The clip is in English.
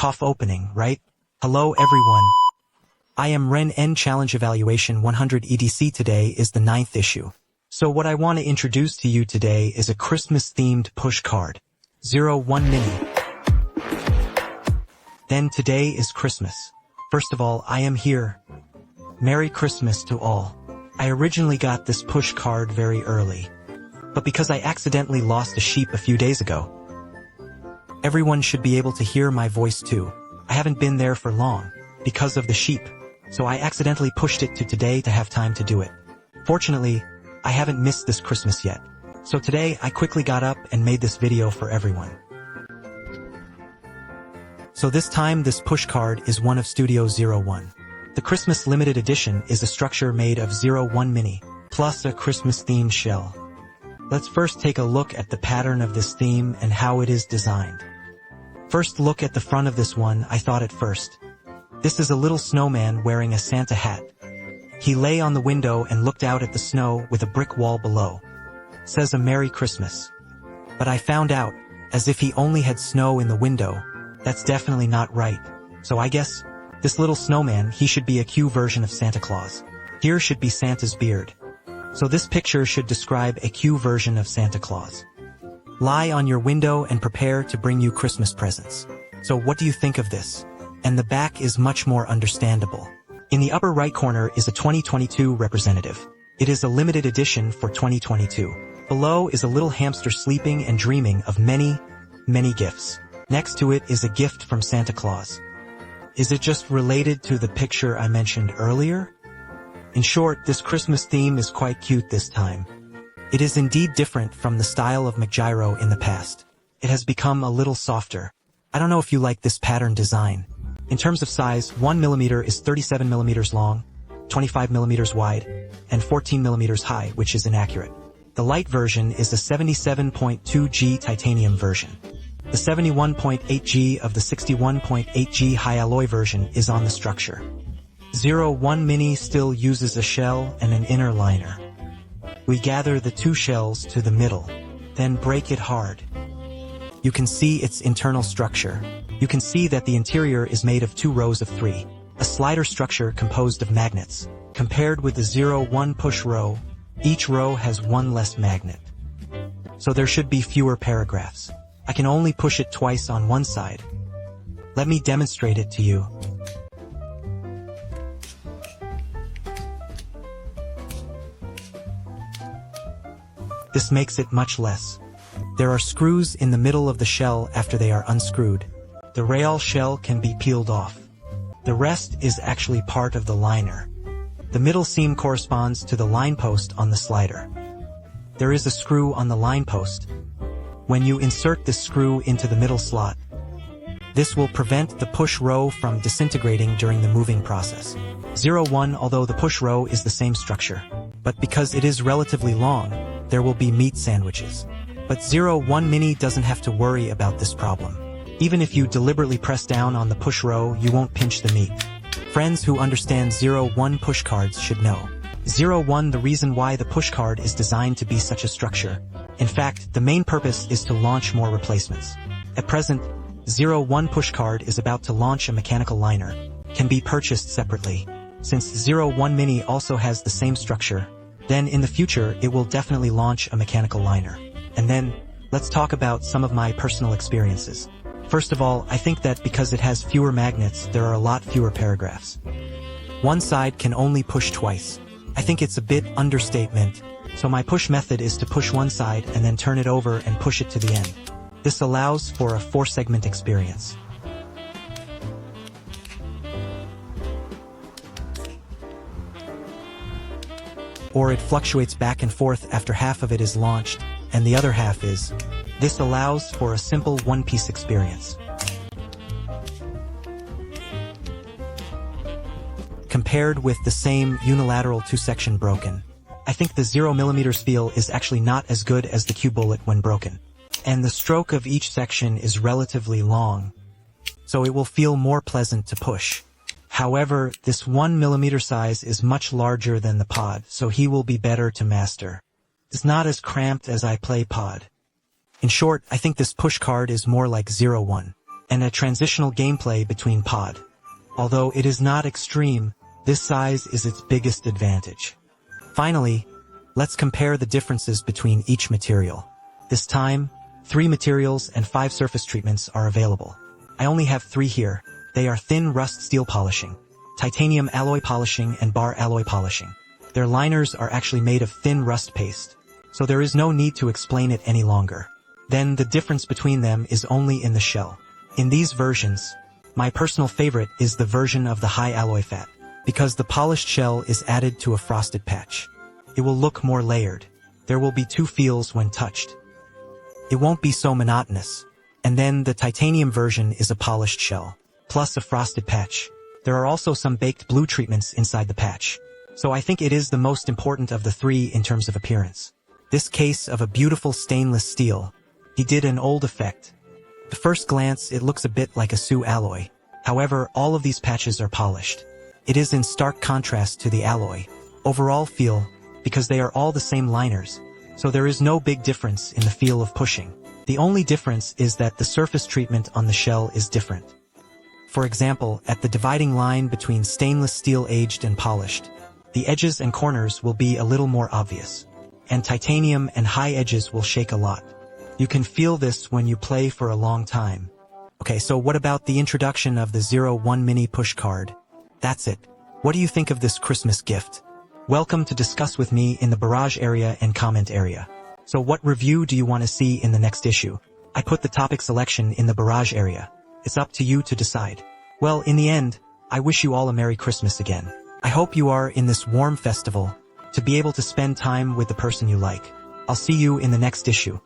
Cough opening, right? Hello everyone. I am Ren N Challenge Evaluation 100 EDC. Today is the 9th issue. So what I want to introduce to you today is a Christmas-themed push card. 01 Mini. Then today is Christmas. First of all, I am here. Merry Christmas to all. I originally got this push card very early, but because I accidentally lost a sheep a few days ago, everyone should be able to hear my voice too. I haven't been there for long, because of the sheep, so I accidentally pushed it to today to have time to do it. Fortunately, I haven't missed this Christmas yet, so today I quickly got up and made this video for everyone. So this time this push card is one of Studio 01. The Christmas limited edition is a structure made of 01 Mini, plus a Christmas-themed shell. Let's first take a look at the pattern of this theme and how it is designed. First look at the front of this one. I thought at first, this is a little snowman wearing a Santa hat. He lay on the window and looked out at the snow with a brick wall below. Says a Merry Christmas. But I found out, as if he only had snow in the window, that's definitely not right. So I guess, this little snowman, he should be a Q version of Santa Claus. Here should be Santa's beard. So this picture should describe a Q version of Santa Claus. Lie on your window and prepare to bring you Christmas presents. So what do you think of this? And the back is much more understandable. In the upper right corner is a 2022 representative. It is a limited edition for 2022. Below is a little hamster sleeping and dreaming of many, many gifts. Next to it is a gift from Santa Claus. Is it just related to the picture I mentioned earlier? In short, this Christmas theme is quite cute this time. It is indeed different from the style of McGyro in the past. It has become a little softer. I don't know if you like this pattern design. In terms of size, 1mm is 37mm long, 25mm wide, and 14mm high, which is inaccurate. The light version is the 77.2G titanium version. The 71.8G of the 61.8G high alloy version is on the structure. 01 Mini still uses a shell and an inner liner. We gather the two shells to the middle, then break it hard. You can see its internal structure. You can see that the interior is made of 2 rows of 3, a slider structure composed of magnets. Compared with the 01 push row, each row has 1 less magnet. So there should be fewer paragraphs. I can only push it twice on one side. Let me demonstrate it to you. This makes it much less. There are screws in the middle of the shell after they are unscrewed. The rail shell can be peeled off. The rest is actually part of the liner. The middle seam corresponds to the line post on the slider. There is a screw on the line post. When you insert this screw into the middle slot, this will prevent the push row from disintegrating during the moving process. 01, although the push row is the same structure, but because it is relatively long, there will be meat sandwiches. But 01 Mini doesn't have to worry about this problem. Even if you deliberately press down on the push row, you won't pinch the meat. Friends who understand 01 push cards should know. 01 The reason why the push card is designed to be such a structure. In fact, the main purpose is to launch more replacements. At present, 01 push card is about to launch a mechanical liner. Can be purchased separately. Since 01 Mini also has the same structure, then in the future it will definitely launch a mechanical liner. And then, let's talk about some of my personal experiences. First of all, I think that because it has fewer magnets, there are a lot fewer paragraphs. One side can only push twice. I think it's a bit understatement, so my push method is to push one side and then turn it over and push it to the end. This allows for a 4-segment experience. Or it fluctuates back and forth after half of it is launched, and the other half is. This allows for a simple one-piece experience. Compared with the same unilateral 2-section broken, I think the 0mm feel is actually not as good as the Q bullet when broken. And the stroke of each section is relatively long, so it will feel more pleasant to push. However, this 1mm size is much larger than the pod, so he will be better to master. It's not as cramped as I play pod. In short, I think this push card is more like 01. and a transitional gameplay between pod. Although it is not extreme, this size is its biggest advantage. Finally, let's compare the differences between each material. This time, 3 materials and 5 surface treatments are available. I only have 3 here. They are thin rust steel polishing, titanium alloy polishing, and bar alloy polishing. Their liners are actually made of thin rust paste, so there is no need to explain it any longer. Then the difference between them is only in the shell. In these versions, my personal favorite is the version of the high alloy fat, because the polished shell is added to a frosted patch. It will look more layered. There will be 2 feels when touched. It won't be so monotonous. And then the titanium version is a polished shell, plus a frosted patch. There are also some baked blue treatments inside the patch. So I think it is the most important of the 3 in terms of appearance. This case of a beautiful stainless steel, he did an old effect. At first glance, it looks a bit like a SU alloy. However, all of these patches are polished. It is in stark contrast to the alloy overall feel, because they are all the same liners, so there is no big difference in the feel of pushing. The only difference is that the surface treatment on the shell is different. For example, at the dividing line between stainless steel aged and polished, the edges and corners will be a little more obvious, and titanium and high edges will shake a lot. You can feel this when you play for a long time. Okay, so what about the introduction of the 01 mini push card? That's it. What do you think of this Christmas gift? Welcome to discuss with me in the barrage area and comment area. So what review do you want to see in the next issue? I put the topic selection in the barrage area. It's up to you to decide. Well, in the end, I wish you all a Merry Christmas again. I hope you are in this warm festival to be able to spend time with the person you like. I'll see you in the next issue.